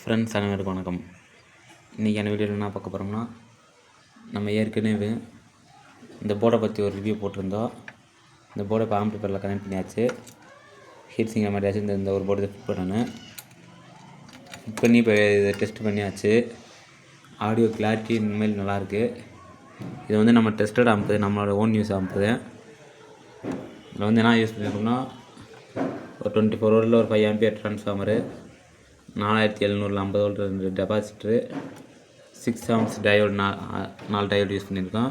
Friends அனைவருக்கும் வணக்கம். இன்றைக்கான வீடியோவில் என்ன பார்க்க போகிறோம்னா, நம்ம ஏற்கனவே இந்த போர்டை பற்றி ஒரு ரிவ்யூ போட்டிருந்தோம். இந்த போர்டை இப்போ ஆம்பிளிஃபையரில் கனெக்ட் பண்ணியாச்சு. ஹீட் சிங்கர் மாதிரியாச்சு இந்த ஒரு போர்டு ஃபிட் பண்ணணும். ஃபிட் பண்ணி இப்போ இதை டெஸ்ட் பண்ணியாச்சு. ஆடியோ கிளாரிட்டி இனிமேல் நல்லாயிருக்கு. இது வந்து நம்ம டெஸ்டட் ஆம்பு, நம்மளோட ஓன் யூஸ் ஆம்பு. இதில் வந்து என்ன யூஸ் பண்ணியிருக்கோம்னா, ஒரு 24 வோல்ட்டில் ஒரு 5 ampere transformer, 4750 volt 2 டெபாசிட்டரு, 6 arms diode 4 diode use பண்ணியிருக்கோம்.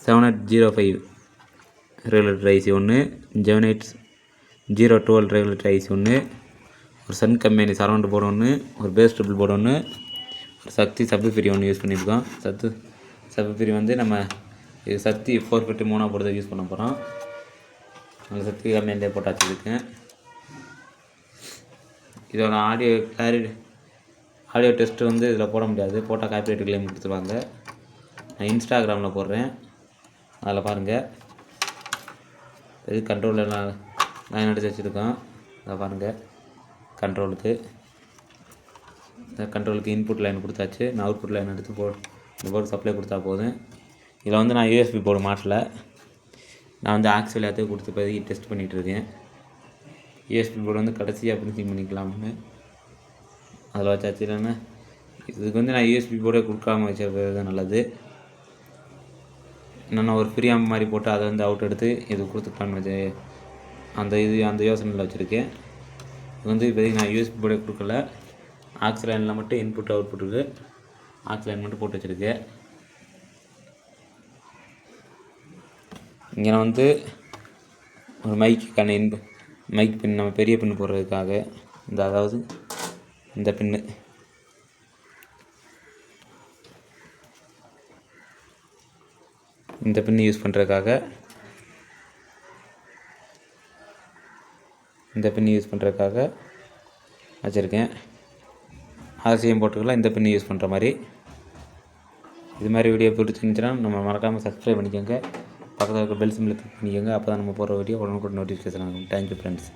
7805 ரெகுலேட்டர் ஐசி ஒன்று, 7802 ரெகுலேட்டர் ஐசி ஒன்று, ஒரு சன் கம்பெனி சரௌண்ட் போர்டு ஒன்று, ஒரு பேஸ் ட்ரிபிள் போர்டு ஒன்று, ஒரு சக்தி சப்ஃபிரி ஒன்று யூஸ் பண்ணியிருக்கோம். சப்ஃபிரி வந்து நம்ம இது சக்தி 453 போர்டு யூஸ் பண்ண போகிறோம். அந்த சக்தி கம்பெனிலே போட்டு வச்சுருக்கேன். இதோட ஆடியோ டெஸ்ட்டு வந்து இதில் போட முடியாது, போட்டால் காப்பிரைட் கிளைம் கொடுத்துருவாங்க. நான் இன்ஸ்டாகிராமில் போடுறேன், அதில் பாருங்கள். இது கண்ட்ரோலில் லைன் அடித்து வச்சுருக்கோம், அதை பாருங்கள். கண்ட்ரோலுக்கு இன்புட் லைன் கொடுத்தாச்சு. நான் அவுட்புட் லைன் எடுத்து இந்த போர்டு சப்ளை கொடுத்தா போதும். இதில் வந்து நான் யூஎஸ்பி போர்டு மாட்டலை, நான் வந்து ஆக்சுவல் எல்லாத்தையும் கொடுத்து இப்போதைக்கு டெஸ்ட் பண்ணிகிட்ருக்கேன். யூஎஸ்பி போர்டு வந்து கடைசியாக ஃபினிஷிங் பண்ணிக்கலாம்னு அதில் வச்சாச்சு. இல்லைன்னா இதுக்கு வந்து நான் யூஎஸ்பி போர்டே கொடுக்காம வச்சுருக்கிறது நல்லது. என்னென்னா ஒரு ஃப்ரீ ஆம்ப் மாதிரி போட்டு அதை வந்து அவுட் எடுத்து இது கொடுத்துக்கலான்னு வச்சு அந்த யோசனையில் வச்சுருக்கேன். இது வந்து இப்போதைக்கு நான் யூஎஸ்பி போர்டே கொடுக்கல, ஆக்ஸ் லைனில் மட்டும் இன்புட் அவுட்புட்டுக்கு ஆக்ஸ் லைன் மட்டும் போட்டு வச்சுருக்கேன். இங்கே வந்து ஒரு மைக்குக்கான மைக் பின், நம்ம பெரிய பின் போடுறதுக்காக அதாவது இந்த பின்னு, இந்த பின்னு யூஸ் பண்ணுறதுக்காக வச்சுருக்கேன். ஆர்சிஎம் போட்டுக்கலாம், இந்த பின்னு யூஸ் பண்ணுற மாதிரி. இது மாதிரி வீடியோ பிடிச்சிருந்துச்சுன்னா நம்ம மறக்காமல் சப்ஸ்கிரைப் பண்ணிக்கோங்க. பக்கத்தில் இருக்க பெல் சிம்பிளை கிளிக் பண்ணிக்கோங்க. அப்போ தான் நம்ம போகிற வீடியோ உடனுக்குடன் நோட்டிஃபிகேஷன் ஆகும். Thank you friends.